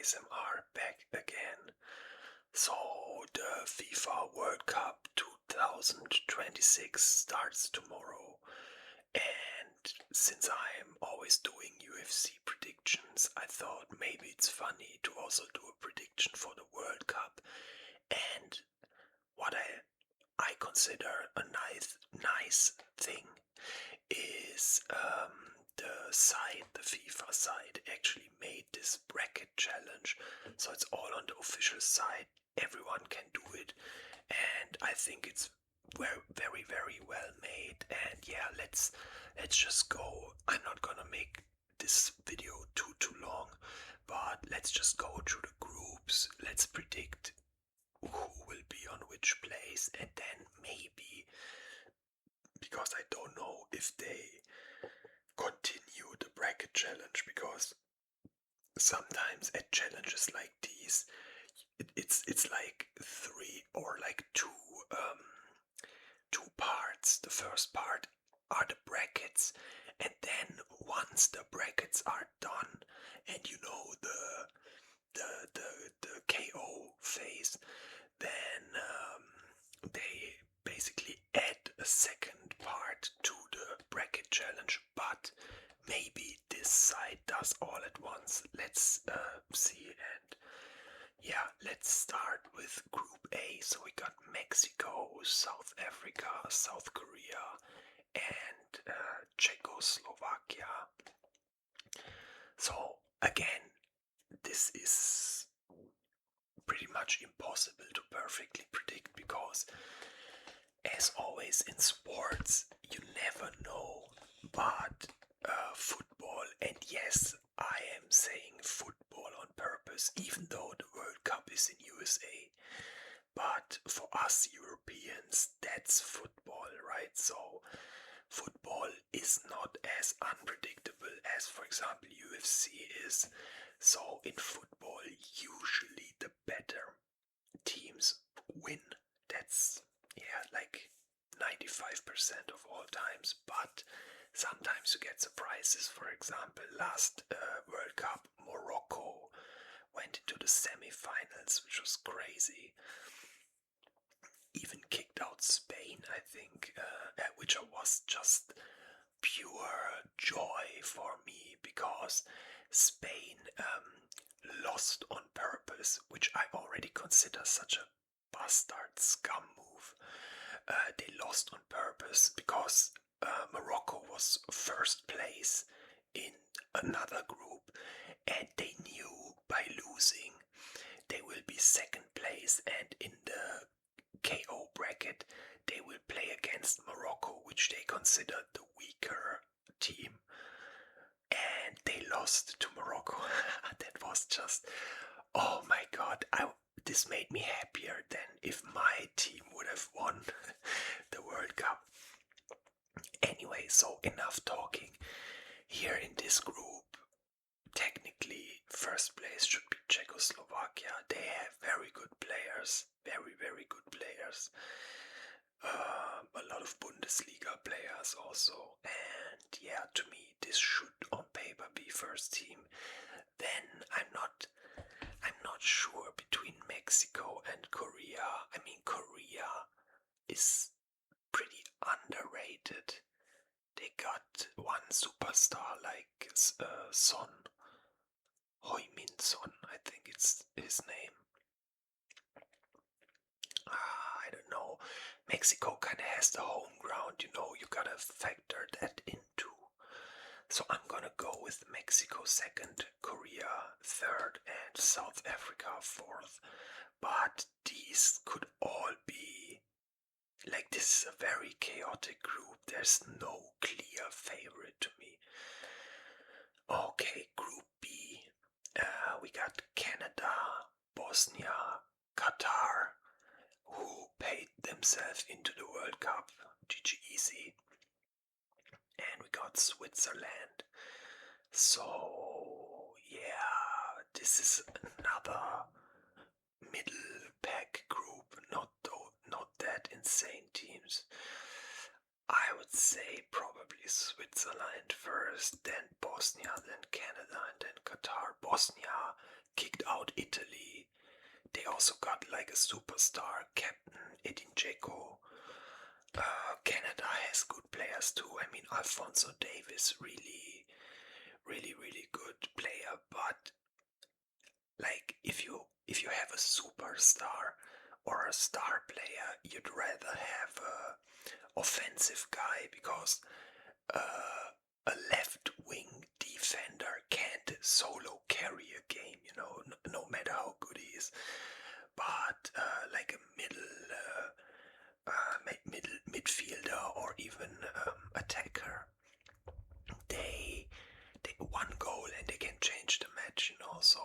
ASMR back again. So, the FIFA World Cup 2026 starts tomorrow, and since I'm always doing UFC predictions, I thought maybe it's funny to also do a prediction for the World Cup. And what I consider a nice thing is the FIFA site actually made this bracket challenge, so it's all on the official site. Everyone can do it, and I think it's very well made. And yeah, let's just go. I'm not gonna make this video too long, but let's just go through the groups. Let's predict who will be on which place, and then maybe, because I don't know if they continue the bracket challenge, because sometimes at challenges like these it's like three or like two parts. The first part are the brackets, and then once the brackets are done, and you know the KO phase, then they basically add a second part to the bracket challenge. But maybe this side does all at once. Let's see. And yeah, let's start with Group A. So we got Mexico, South Africa, South Korea, and Czechoslovakia. So again, this is pretty much impossible to perfectly predict, because as always in sports, you never know. But football, and yes, I am saying football on purpose, even though the World Cup is in USA. But for us Europeans, that's football, right? So football is not as unpredictable as, for example, UFC is. So in football, usually the better teams win. That's, yeah, like 95% of all times. But sometimes you get surprises. For example, last World Cup, Morocco went into the semi-finals, which was crazy. Even kicked out Spain, I think, which was just pure joy for me, because Spain lost on purpose, which I already consider such a bastard scum move. They lost on purpose because Morocco was first place in another group, and they knew by losing they will be second place, and in the KO bracket they will play against Morocco, which they consider the weaker team, and they lost to Morocco. That was just, oh my god, this made me happier than if my team would have won the World Cup. Anyway, so enough talking. Here in this group, technically first place should be Czechoslovakia. They have very good players, very good players. A lot of Bundesliga players also, and yeah, to me this should on paper be first team. Then I'm not sure between Mexico and Korea. I mean, Korea is pretty underrated. They got one superstar like Son, Heung-min Son, I think it's his name. I don't know. Mexico kind of has the home ground, you know, you gotta factor that into. So I'm gonna go with Mexico second, Korea third, and South Africa fourth. But these could all be, like, this is a very chaotic group. There's no clear favorite to me. Okay, Group B. We got Canada, Bosnia, Qatar, who paid themselves into the World Cup. GG easy. And we got Switzerland. So yeah, this is another middle pack group. Not that insane teams. I would say probably Switzerland first, then Bosnia, then Canada, and then Qatar. Bosnia kicked out Italy. They also got like a superstar captain, Edin Dzeko. Canada has good players too. I mean, Alphonso Davis, really good player. But like, if you have a superstar or a star player, you'd rather have a offensive guy because a left wing defender can't solo carry a game, no matter how good he is. But like a middle midfielder or even attacker, they one goal and they can change the match. So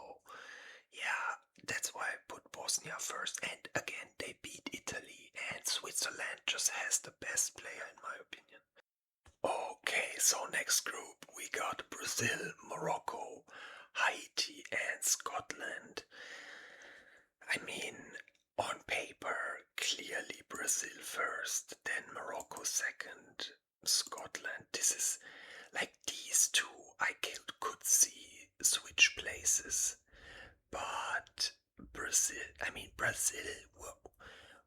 yeah, that's why I put Bosnia first. And again, they beat Italy, and Switzerland just has the best player in my opinion. Okay, so next group we got Brazil, Morocco, Haiti, and Scotland. I mean, on paper, clearly Brazil first, then Morocco second, Scotland. This is like these two I could see switch places, but Brazil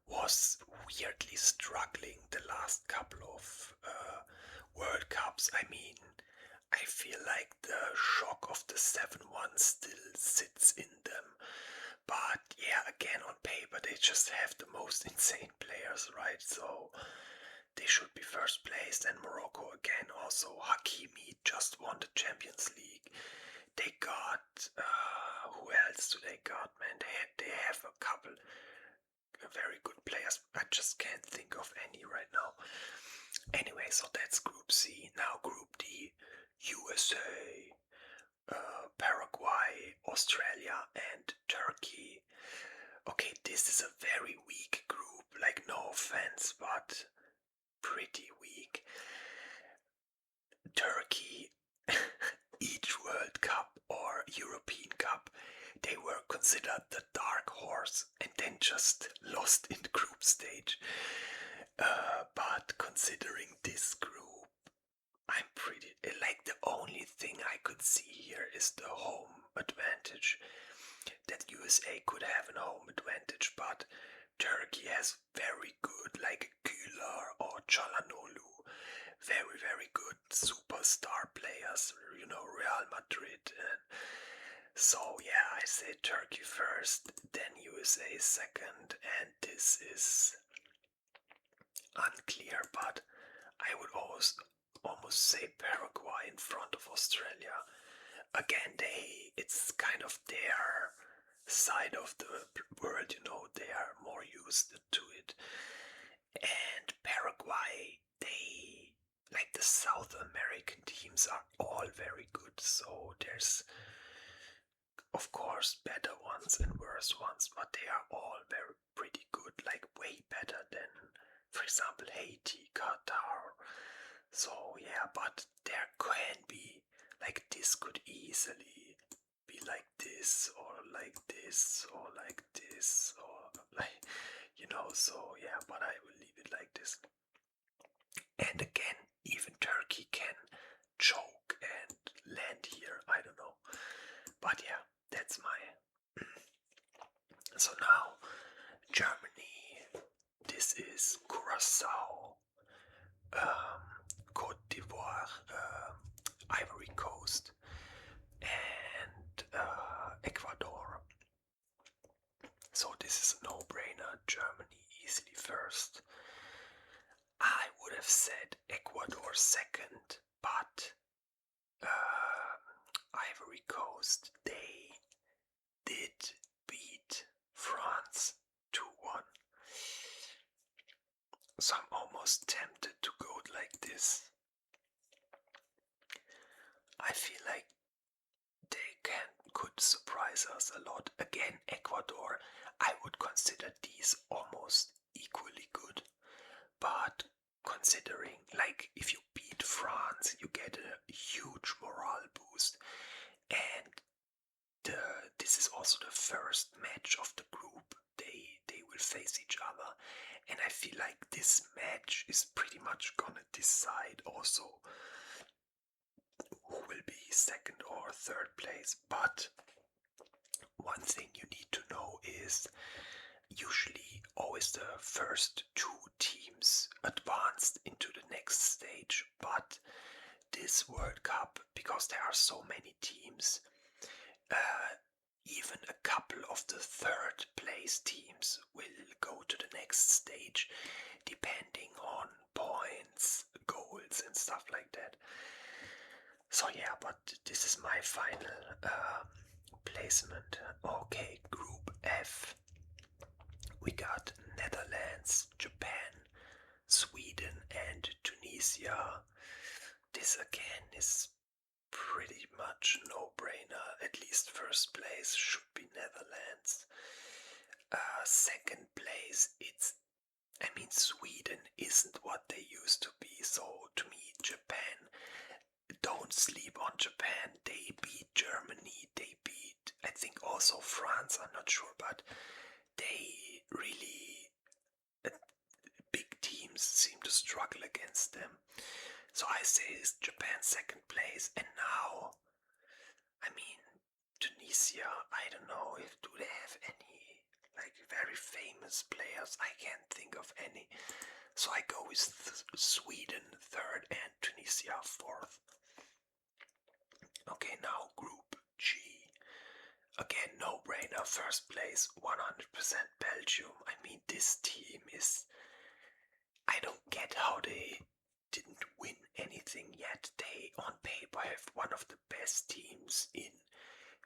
was weirdly struggling the last couple of World Cups. I mean, I feel like the shock of the 7-1 still sits in them. But yeah, again, on paper, they just have the most insane players, right? So they should be first place. And Morocco again, also Hakimi just won the Champions League. They got, who else do they got, man? They have a couple very good players. I just can't think of any right now. Anyway, so that's Group C. Now Group D, USA, Paraguay, Australia, and Turkey. Okay, this is a very weak group, like no offense, but pretty weak. Turkey, each World Cup or European Cup, they were considered the dark horse and then just lost in the group stage. But considering this group, I'm pretty like the only thing I could see here is the home advantage. That USA could have a home advantage, but Turkey has very good like Güler or Çalhanoğlu, very good superstar players, Real Madrid. And so yeah, I say Turkey first, then USA second, and this is unclear, but I would almost say Paraguay in front of Australia. Again, it's kind of their side of the world, they are more used to it. And Paraguay, they, like the South American teams are all very good, so there's of course better ones and worse ones, but they are all very pretty good, like way better than, for example, Haiti, Qatar. So yeah, but there can be, like this could easily be like this, or like this, or like this, or like, so yeah, but I will leave it like this. And again, even Turkey can choke and land here, I don't know. But yeah, that's my... So now, Germany, this is Curacao, Côte d'Ivoire, Ivory Coast, and Ecuador. So this is a no-brainer. Germany easily first. I would have said Ecuador second, but Ivory Coast, they did beat France 2-1. So I'm almost tempted to go like this. I feel like they could surprise us a lot. Again, Ecuador, I would consider these almost equally good. But considering, like, if you beat France, you get a huge morale boost. And this is also the first match of the group. They will face each other. And I feel like this match is pretty much gonna decide also who will be second or third place. But one thing you need to know is usually always the first two teams advanced into the next stage, but this World Cup, because there are so many teams, even a couple of the third place teams will go to the next stage, depending on points, goals, and stuff like that. So yeah, but this is my final placement. Okay, Group F. We got Netherlands, Japan, Sweden, and Tunisia. This again is pretty much no-brainer. At least first place should be Netherlands. Second place, Sweden isn't what they used to be, so to me, Japan, don't sleep on Japan. They beat Germany, they beat, I think also France, I'm not sure, but they really, big teams seem to struggle against them. So I say it's Japan second place, and now, Tunisia, I don't know if do they have any like very famous players. I can't think of any. So I go with Sweden third and Tunisia fourth. Okay, now Group G. Again, no-brainer. First place, 100% Belgium. This team is... I don't get how they didn't win anything yet. They, on paper, have one of the best teams in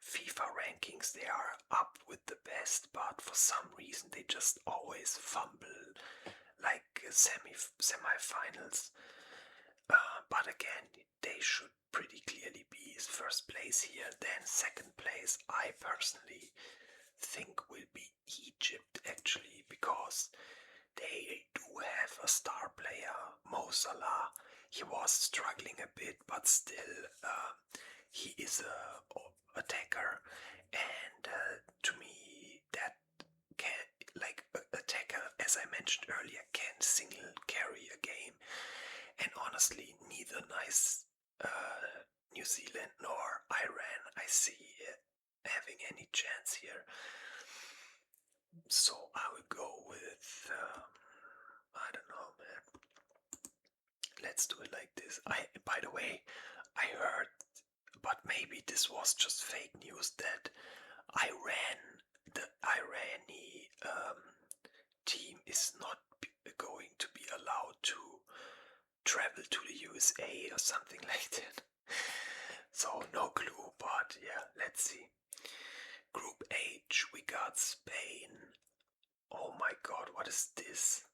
FIFA rankings. They are up with the best, but for some reason they just always fumble, like semi-finals. But again, they should pretty clearly be first place here. Then second place, I personally think will be Egypt, actually, because they do have a star player, Mo Salah. He was struggling a bit, but still, he is a attacker, and to me, that can, like, attacker, as I mentioned earlier, can single carry a game. And honestly, neither New Zealand nor Iran I see having any chance here. So I will go with, I don't know, man. Let's do it like this. By the way, I heard, but maybe this was just fake news, that the Irani team is not going to be allowed to travel to the USA or something like that. So no clue, but yeah, let's see. Group H, we got Spain. Oh my god, what is this?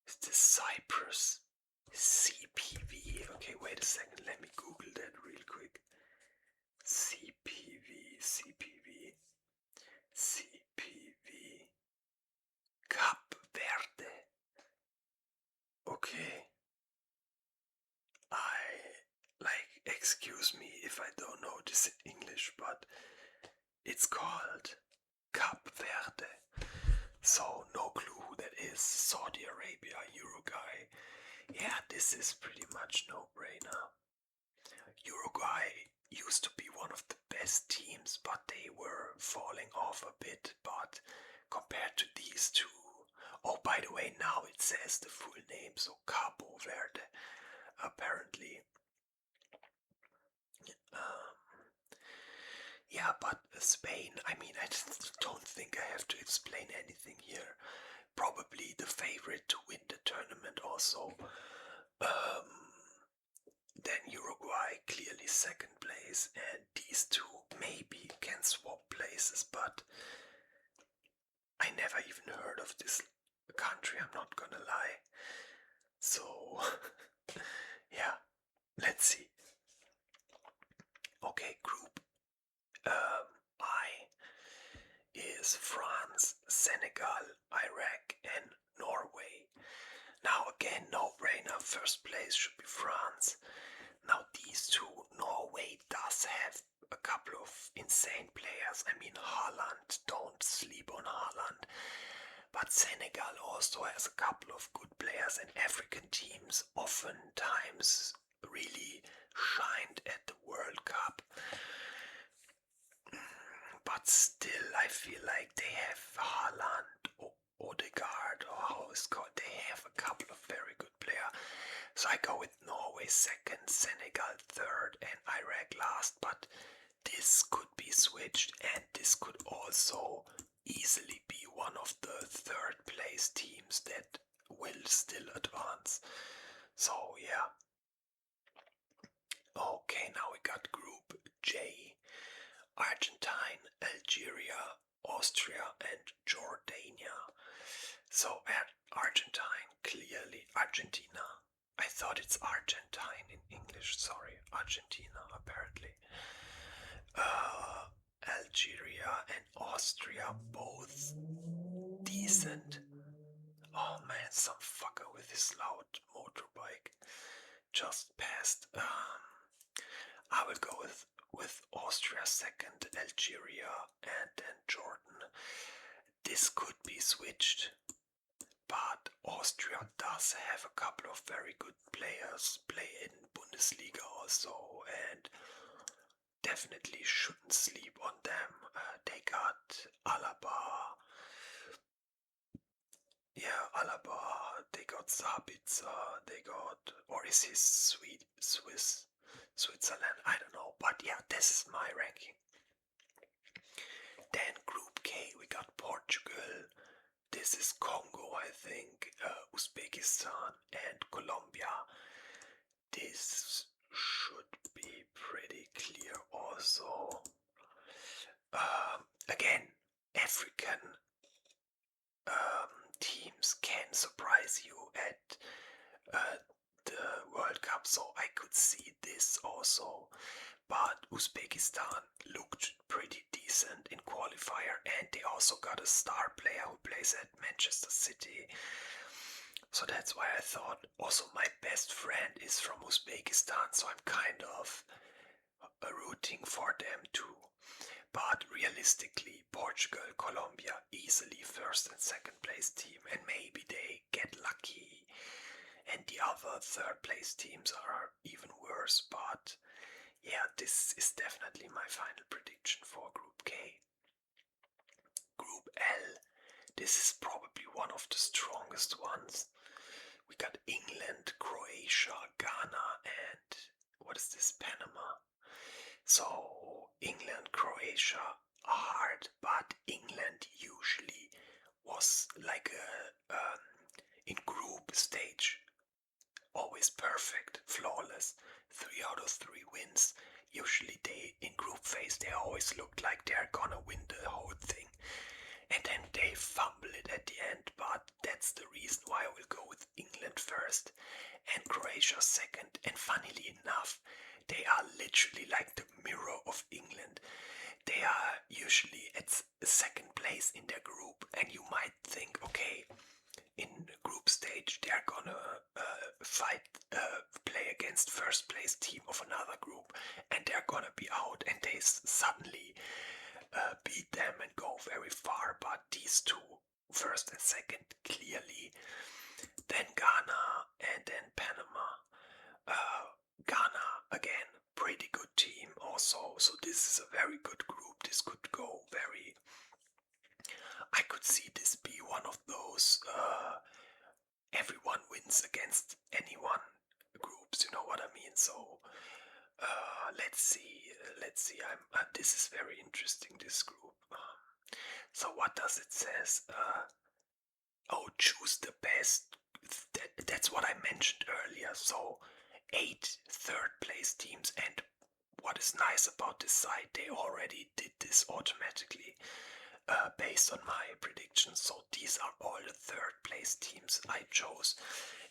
Is this Cyprus? CPV. Okay, wait a second, let me Google that real quick. CPV. Cap Verde. Okay. Excuse me if I don't know this in English, but it's called Cap Verde. So no clue who that is. Saudi Arabia, Uruguay. Yeah, this is pretty much no-brainer. Uruguay used to be one of the best teams, but they were falling off a bit. But compared to these two, oh, by the way, now it says the full name, so Cabo Verde, apparently. Yeah, but Spain, I don't think I have to explain anything here. Probably the favorite to win the tournament also. Then Uruguay, clearly second place, and these two maybe can swap places, but I never even heard of this country, I'm not gonna lie. So, yeah, let's see. Okay, Group I is France, Senegal, Iraq, and Norway. Now again, no-brainer, first place should be France. Now these two, Norway does have a couple of insane players. Haaland, don't sleep on Haaland. But Senegal also has a couple of good players, and African teams oftentimes really shined at the World Cup. But still, feel like they have Haaland or Odegaard, or how it's called. They have a couple of very good players. So I go with Norway second, Senegal third, and Iraq last. But this could be switched, and this could also easily be one of the third place teams that will still advance. So yeah. Okay, now we got Group J. Argentine, Algeria, Austria, and Jordania. So at Argentine, clearly Argentina. I thought it's Argentine in English, sorry. Argentina, apparently. Algeria and Austria, both decent. Oh man, some fucker with his loud motorbike just passed. I will go with Austria second, Algeria, and then Jordan. This could be switched, but Austria does have a couple of very good players, play in Bundesliga also, and definitely shouldn't sleep on them. They got Alaba, they got Sabitzer, they got, or is he Switzerland? I don't know, but yeah, this is my ranking. Then Group K, we got Portugal. This is Congo, I think, Uzbekistan, and Colombia. This should be pretty clear also. Again, African teams can surprise you at the World Cup, so I could see this also. But Uzbekistan looked pretty decent in qualifier, and they also got a star player who plays at Manchester City. So that's why I thought also my best friend is from Uzbekistan, so I'm kind of rooting for them too. But realistically, Portugal, Colombia, easily first and second place team, and maybe they get lucky and the other third place teams are even worse. But yeah, this is definitely my final prediction for Group K. Group L, this is probably one of the strongest ones. We got England, Croatia, Ghana, and what is this, Panama? So England, Croatia are hard, but England usually was like in group stage always perfect, flawless, 3 out of 3 wins. Usually they in group phase they always looked like they're gonna win the whole thing, and then they fumble it at the end. But that's the reason why I will go with England first and Croatia second. And funnily enough, they are literally like the mirror of England. They are usually at second place in their group, and you might think, okay, in the group stage they're gonna play against first place team of another group, and they're gonna be out, and they suddenly beat them and go very far. But these two, first and second, clearly. Then Ghana, and then Panama. Ghana, again, pretty good team also, so this is a very good group. This could go very... I could see this be one of those everyone wins against anyone groups, you know what I mean? So let's see. This is very interesting, this group. So what does it says? Oh, choose the best. That's what I mentioned earlier. So 8 third place teams, and what is nice about this site, they already did this automatically based on my predictions. So these are all the third place teams I chose,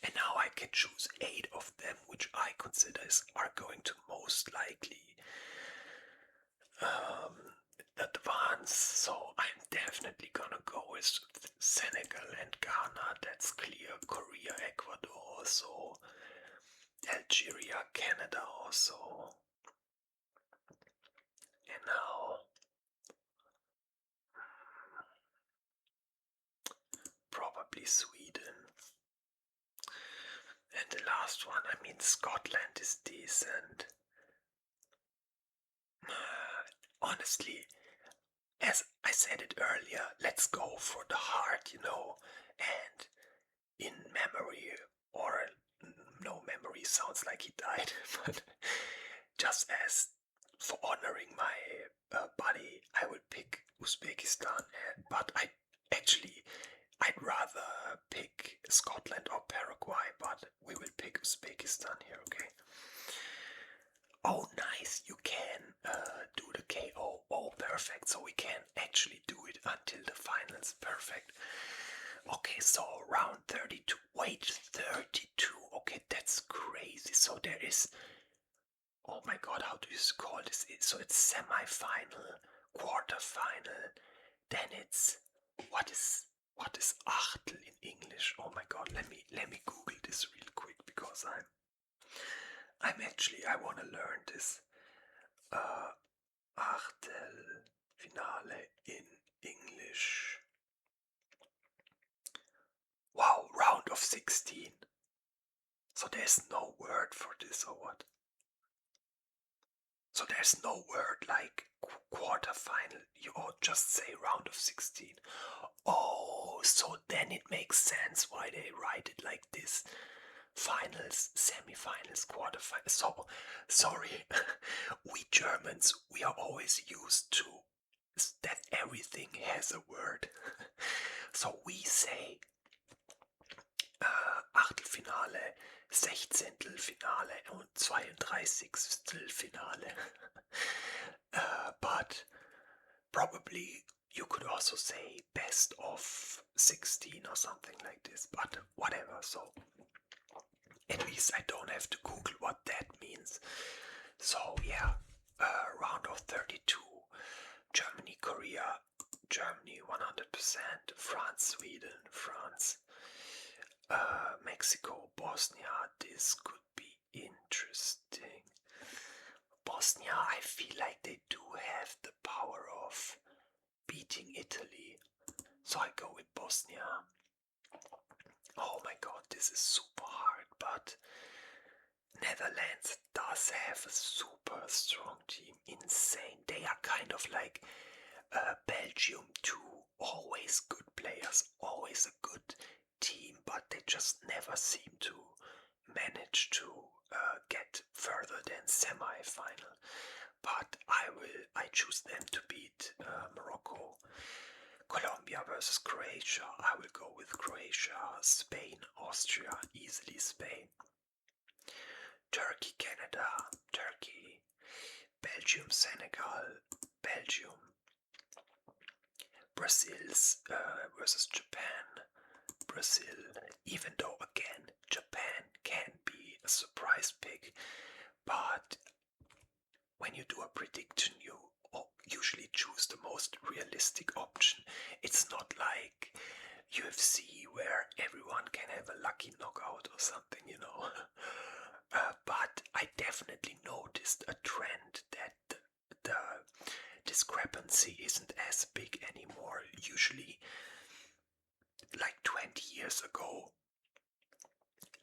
and now I can choose 8 of them which I consider are going to most likely advance. So I'm definitely gonna go with Senegal and Ghana, that's clear. Korea, Ecuador also, Algeria, Canada also, and now probably Sweden. And the last one, I mean, Scotland is decent. Honestly, as I said it earlier, let's go for the heart, and in memory, or no, memory sounds like he died, but just as for honoring my buddy, I would pick Uzbekistan, but I'd rather pick Scotland or Paraguay, but we will pick Uzbekistan here, okay? Oh, nice, you can do the KO. Oh, perfect, so we can actually do it until the finals, perfect. Okay, so round 32, wait, 32, okay, that's crazy, so there is, oh my god, how do you call this? So it's semi-final, quarter-final, then it's, what is Achtel in English? Oh my god, let me Google this real quick because I want to learn this. Achtel Finale in English. Wow, round of 16. So there's no word for this or what? So there's no word like quarter-final. You all just say round of 16. Oh, so then it makes sense why they write it like this. Finals, semi-finals, quarterfinals. So, sorry, we Germans, we are always used to that everything has a word. So we say Achtelfinale, Sechzehntelfinale und 32. Finale. But probably you could also say best of 16 or something like this, but whatever, so at least I don't have to Google what that means. So yeah, round of 32, Germany, Korea, Germany 100%, France, Sweden, France, Mexico, Bosnia, this could be interesting. Bosnia, I feel like they do have the power of beating Italy, so I go with Bosnia. Oh my god, this is super hard, but Netherlands does have a super strong team, insane. They are kind of like Belgium too, always good players, always a good team, but they just never seem to manage to get further than semi-final. But I choose them to beat Morocco. Colombia versus Croatia, I will go with Croatia. Spain, Austria, easily Spain. Turkey, Canada, Turkey. Belgium, Senegal, Belgium. Brazil versus Japan, Brazil. Even though again Japan can be a surprise pick, but when you do a prediction, you usually choose the most realistic option. It's not like UFC where everyone can have a lucky knockout or something, but I definitely noticed a trend that the discrepancy isn't as big anymore. Usually, like 20 years ago,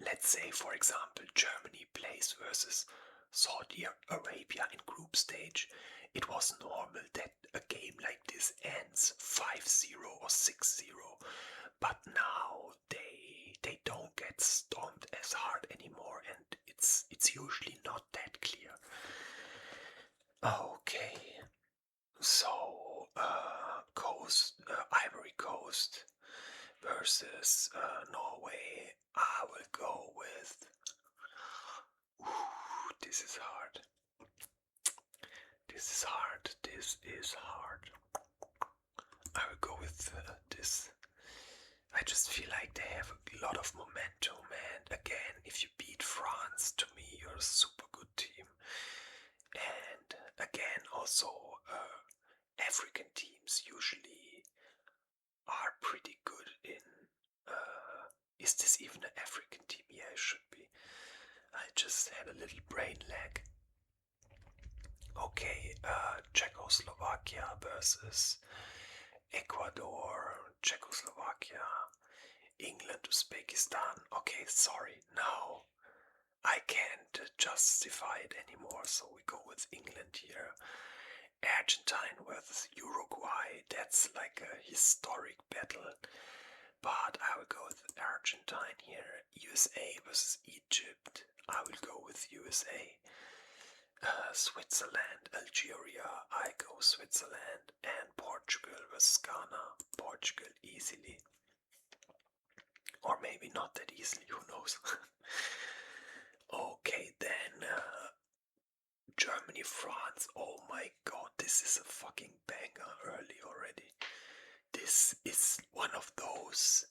let's say for example Germany plays versus Saudi Arabia in group stage, it was normal that a game like this ends 5-0 or 6-0, but now they don't get stomped as hard anymore, and it's usually not that clear. Okay, so Ivory Coast versus Norway. I will go with. Ooh, this is hard. This is hard. This is hard. I will go with this. I just feel like they have a lot of momentum, and again, if you beat France, to me, you're a super good team. And again, also, African teams usually are pretty good in. Is this even an African team? Yeah, it should be. I just had a little brain lag. Okay, Czechoslovakia versus Ecuador, Czechoslovakia, England, Uzbekistan. Okay, sorry, now I can't justify it anymore, so we go with England here. Argentine versus Uruguay, that's like a historic battle. But I will go with Argentine here. USA versus Egypt, I will go with USA. Switzerland, Algeria, I go Switzerland. And Portugal versus Ghana, Portugal easily. Or maybe not that easily, who knows. Okay, then Germany, France. Oh my god, this is a fucking banger early already. This is one of those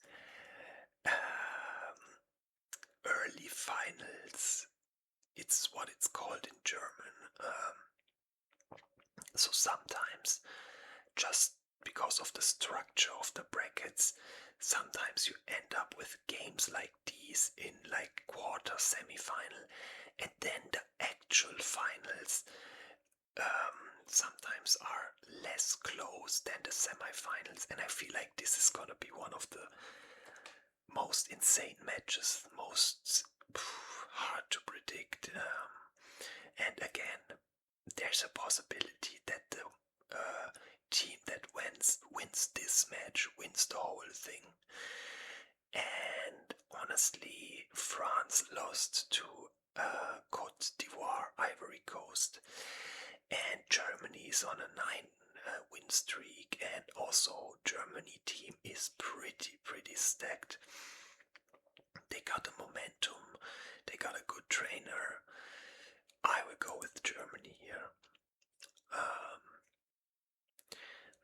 early finals. It's what it's called in German. So sometimes, just because of the structure of the brackets, sometimes you end up with games like these in like quarter, semi-final, and then the actual finals sometimes are less close than the semi-finals, and I feel like this is gonna be one of the most insane matches, most hard to predict. And again, there's a possibility that the team that wins this match wins the whole thing. And honestly, France lost to Côte d'Ivoire, Ivory Coast, and Germany is on a 9-win streak, and also Germany team is pretty stacked. They got the momentum, they got a good trainer. I will go with Germany here.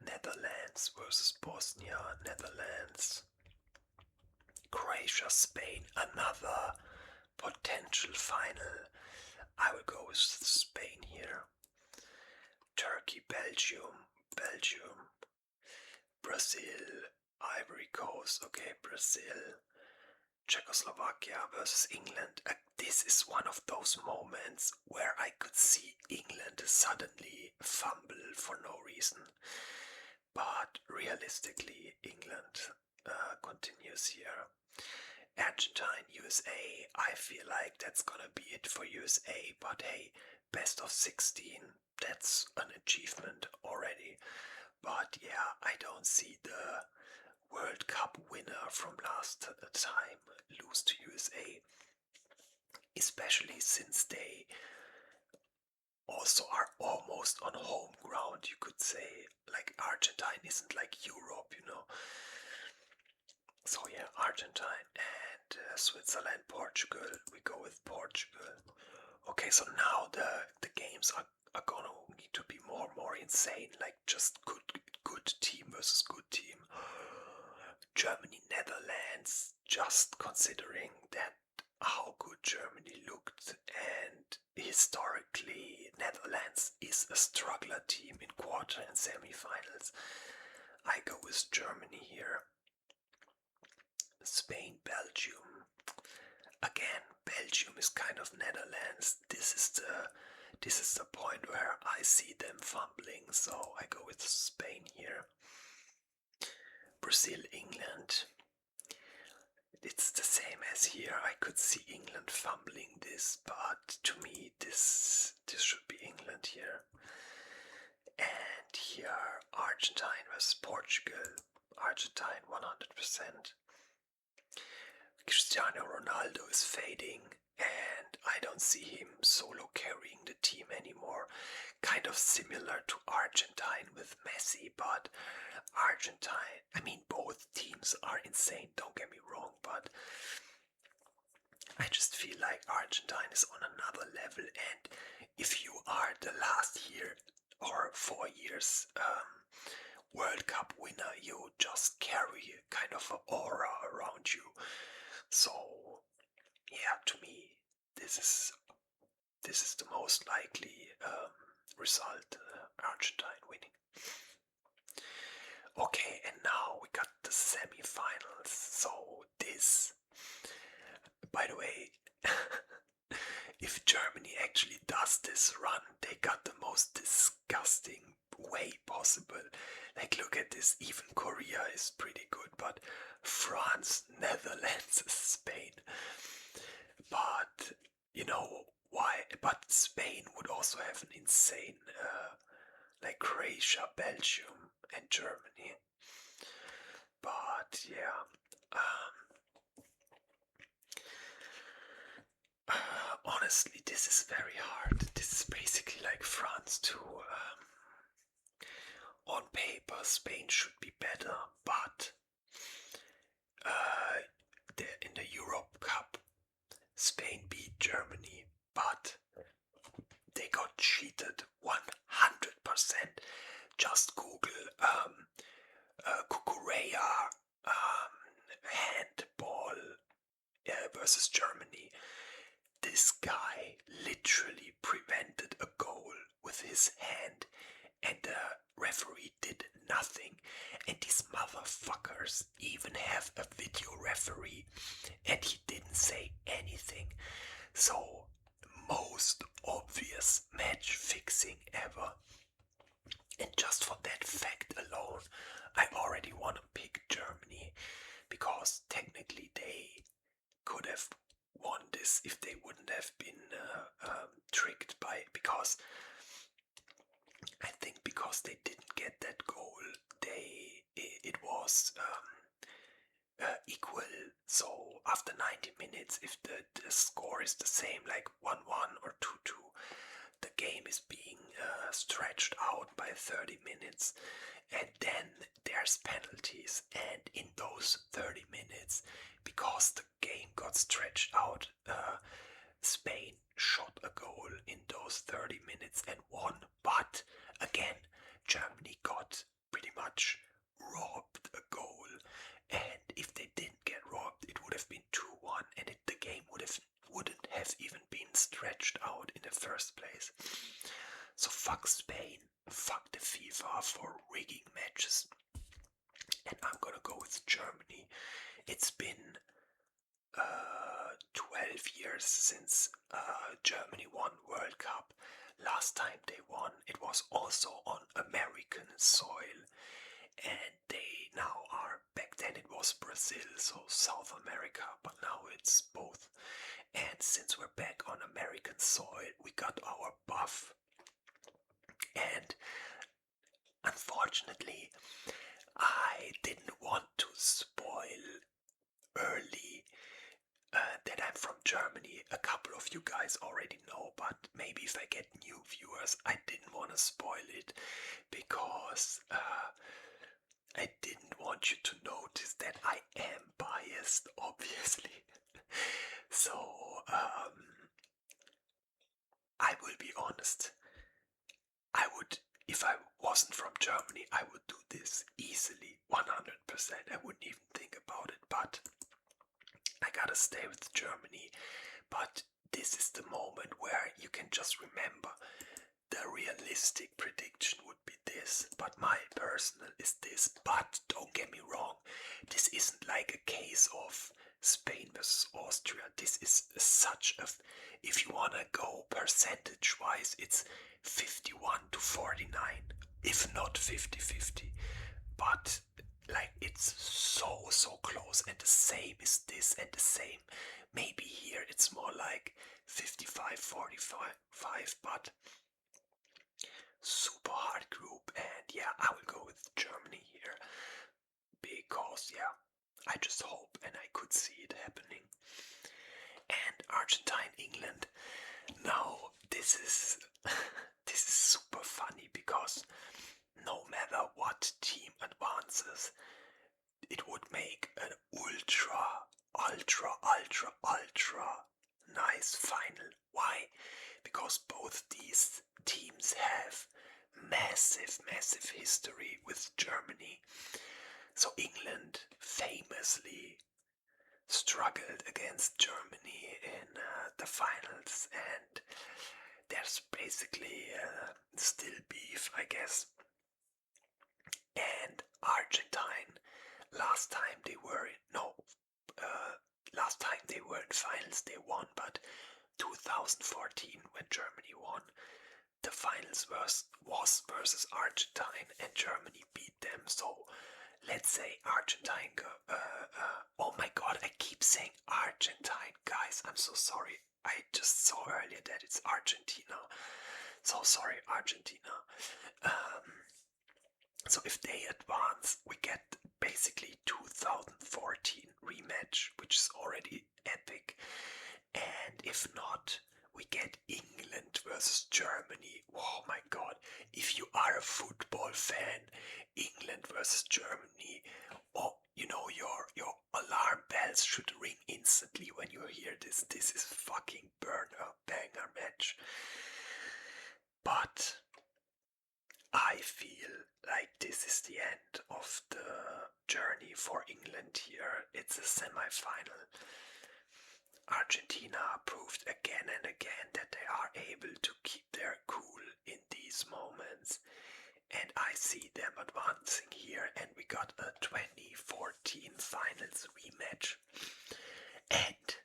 Netherlands versus Bosnia, Netherlands. Croatia, Spain, another potential final. I will go with Spain here. Turkey, Belgium, Brazil, Ivory Coast, okay, Brazil. Czechoslovakia versus England. This is one of those moments where I could see England suddenly fumble for no reason. But realistically, England continues here. Argentine, USA, I feel like that's gonna be it for USA, but hey, best of 16, that's an achievement already. But yeah, I don't see the World Cup winner from last time lose to USA, especially since they also are almost on home ground, you could say. Like, Argentine isn't like Europe, you know. So yeah, Argentine and Switzerland, Portugal. We go with Portugal. Okay, so now the games are gonna need to be more and more insane, like just good team versus good team. Germany, Netherlands, just considering that how good Germany looked, and historically Netherlands is a struggler team in quarter and semi-finals. I go with Germany here. Spain, Belgium. Again, Belgium is kind of Netherlands. This is the point where I see them fumbling, so I go with Spain here. Brazil, England. It's the same as here. I could see England fumbling this, but to me this should be England here. And here, Argentine versus Portugal. Argentine 100%. Cristiano Ronaldo is fading, and I don't see him solo carrying the team anymore. Kind of similar to Argentine with Messi, but Argentine, I mean, both teams are insane, don't get me wrong, but I just feel like Argentine is on another level, and if you are the last year or 4 years World Cup winner, you just carry kind of an aura around you. So yeah, to me, this is the most likely result, Argentine winning. Okay, and now we got the semi-finals. So this, by the way, if Germany actually does this run, they got the most disgusting way possible. Like, look at this, even Korea is pretty good, but France, Netherlands, Spain. But you know why? But Spain would also have an insane like Croatia, Belgium, and Germany. But yeah, honestly, this is very hard. This is basically like France too. On paper, Spain should be better, but in the Europe Cup, Spain beat Germany, but they got cheated 100%. Just Google Kukureya handball versus Germany. This guy literally prevented a goal with his hand, and the referee did nothing. And these motherfuckers even have a video referee, and he didn't say anything. So, most obvious match fixing ever. And just for that fact alone, I already want to pick Germany, because technically they could have won this if they wouldn't have been tricked by it. Because I think because they didn't get that goal, it was equal. So after 90 minutes, if the score is the same, like 1-1 or 2-2, the game is being stretched out by 30 minutes, and then there's penalties. And in those 30 minutes, because the game got stretched out, Spain shot a goal in those 30 minutes and won. But again, Germany got pretty much robbed a goal, and if they didn't get robbed, it would have been 2-1, and the game wouldn't have even been stretched out in the first place. So fuck Spain, fuck the FIFA for rigging matches, and I'm gonna go with Germany. It's been 12 years since Germany won World Cup. Last time they won, it was also on American soil, and they now are, back then it was Brazil, so South America, but now it's both. And since we're back on American soil, we got our buff. And unfortunately, I didn't want to spoil early that I'm from Germany. A couple of you guys already know, but maybe if I get new viewers, I didn't want to spoil it, because I didn't want you to notice that I am biased, obviously. So, I will be honest. If I wasn't from Germany, I would do this easily, 100%. I wouldn't even think about it, but I gotta stay with Germany. But this is the moment where you can just remember the realistic prediction would be this, but my personal is this. But don't get me wrong, this isn't like a case of Spain versus Austria. This is such a, if you wanna go percentage wise, it's 51-49, if not 50-50. But like, it's so close, and the same is this, and the same maybe here it's more like 55-45, but super hard group. And yeah, I will go with Germany here, because yeah, I just hope, and I could see it happening. And Argentine, England. Now this is this is super funny, because no matter what team advances, it would make an ultra nice final. Why? Because both these teams have massive history with Germany. So England famously struggled against Germany in the finals, and there's basically still beef, I guess. And Argentine, last time they were in finals they won, but 2014 when Germany won, the finals was versus Argentine, and Germany beat them. So let's say Argentine oh my god, I keep saying Argentine, guys, I'm so sorry. I just saw earlier that it's Argentina. So sorry, Argentina. Um, so if they advance, we get basically 2014 rematch, which is already epic. And if not, we get England versus Germany. Oh my god. If you are a football fan, England versus Germany, oh, you know, your alarm bells should ring instantly when you hear this. This is fucking burner banger match. But I feel like this is the end of the journey for England here. It's a semi-final. Argentina proved again and again that they are able to keep their cool in these moments, and I see them advancing here, and we got a 2014 finals rematch. And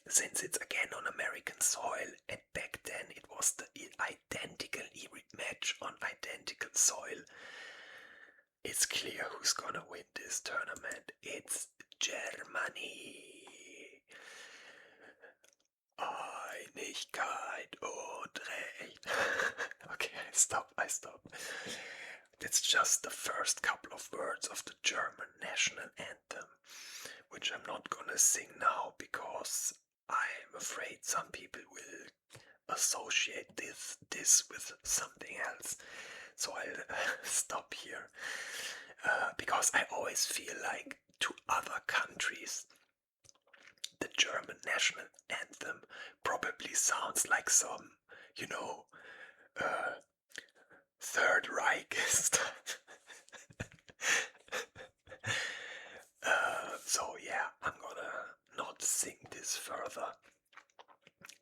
since it's again on American soil, and back then it was the identical match on identical soil, it's clear who's gonna win this tournament. It's Germany. Einigkeit und Recht. Okay, I stop. That's just the first couple of words of the German national anthem, which I'm not gonna sing now because I'm afraid some people will associate this with something else. So I'll stop here. Because I always feel like to other countries the German national anthem probably sounds like some, you know, Third Reich stuff. So yeah, I'm gonna not sing this further.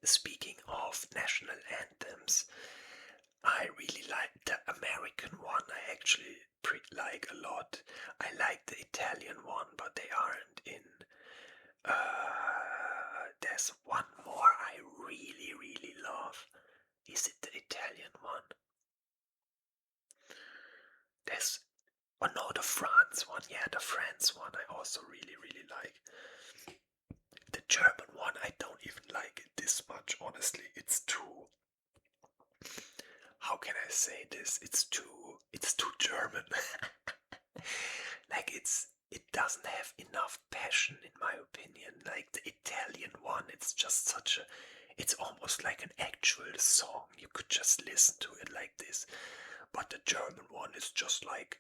Speaking of national anthems, I really like the American one. I actually like a lot. I like the Italian one, but they aren't in. There's one more I really love. Is it the Italian one? There's, oh no, the France one. Yeah, the France one I also really like. The German one I don't even like it this much, honestly. It's too, how can I say this? It's too German. Like it doesn't have enough passion in my opinion. Like the Italian one, it's just it's almost like an actual song. You could just listen to it like this. But the German one is just like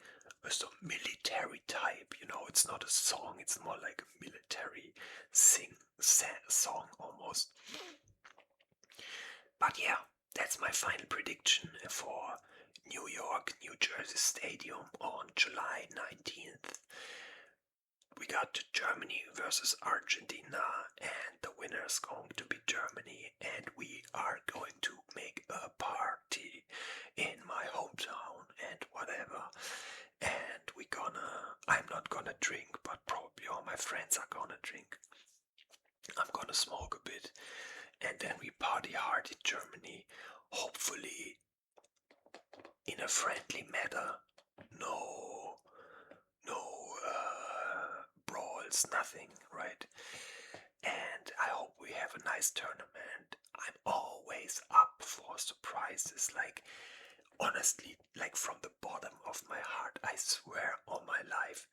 some military type, you know, it's not a song, it's more like a military song almost. But yeah, that's my final prediction for New York, New Jersey Stadium on July 19th. We got Germany versus Argentina, and the winner is going to be Germany, and we are going to make a party in my hometown and whatever. And I'm not gonna drink, but probably all my friends are gonna drink. I'm gonna smoke a bit, and then we party hard in Germany, hopefully in a friendly manner. No brawls, nothing, right? And I hope we have a nice tournament. I'm always up for surprises, like, honestly, like from the bottom of my heart, I swear on my life,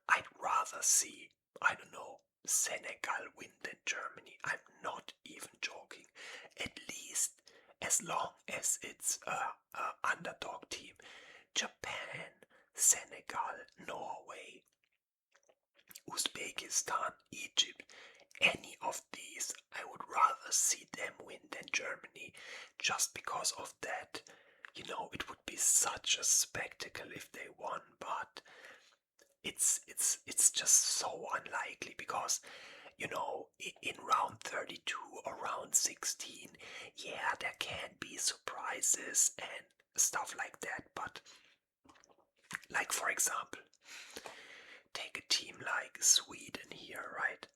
I'd rather see, I don't know, Senegal win than Germany. I'm not even joking. At least as long as it's a underdog team. Japan, Senegal, Norway, Uzbekistan, Egypt, any of these, I would rather see them win than Germany, just because of that. You know, it would be such a spectacle if they won, but it's just so unlikely because, you know, in round 32 or round 16, yeah, there can be surprises and stuff like that, but like for example, take a team like Sweden here, right?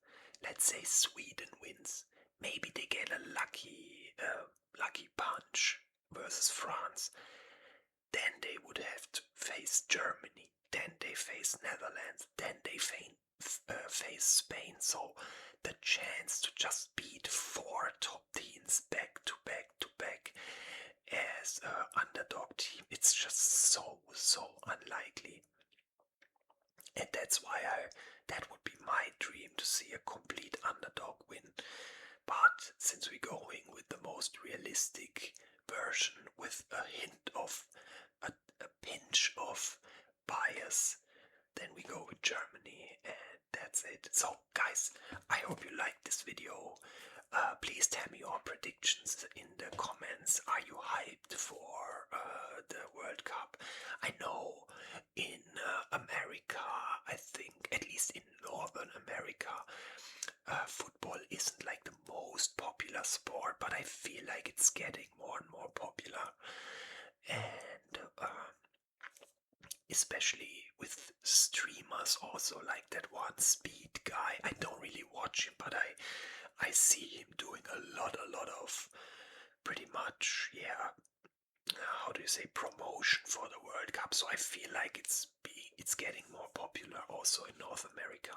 Let's say Sweden wins. Maybe they get a lucky punch versus France. Then they would have to face Germany. Then they face Netherlands. Then they face Spain. So the chance to just beat 4 top teams back to back to back this underdog team. It's just so unlikely. And that's why that would be my dream, to see a complete underdog win. But since we're going with the most realistic version with a hint of a pinch of bias, then we go with Germany, and that's it. So guys, I hope you liked this video. Please tell me your predictions in the comments. Are you hyped for the World Cup? I know in America, I think, at least in Northern America, football isn't like the most popular sport, but I feel like it's getting more and more popular. And especially with streamers also, like that one Speed guy. I don't really watch him, but I see him doing a lot of pretty much, yeah, how do you say, promotion for the World Cup. So I feel like it's getting more popular also in North America.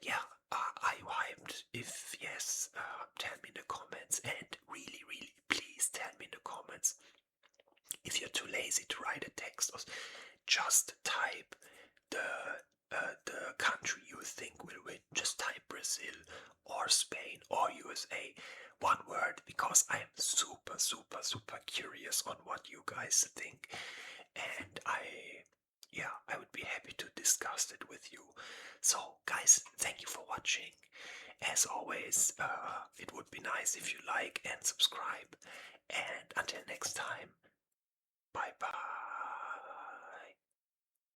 Yeah, are you hyped? If yes, tell me in the comments, and really please tell me in the comments. If you're too lazy to write a text, or just type the country you think will win. Just type Brazil or Spain or USA, one word, because I am super curious on what you guys think, and I would be happy to discuss it with you. So guys, thank you for watching. As always, it would be nice if you like and subscribe, and until next time, bye bye.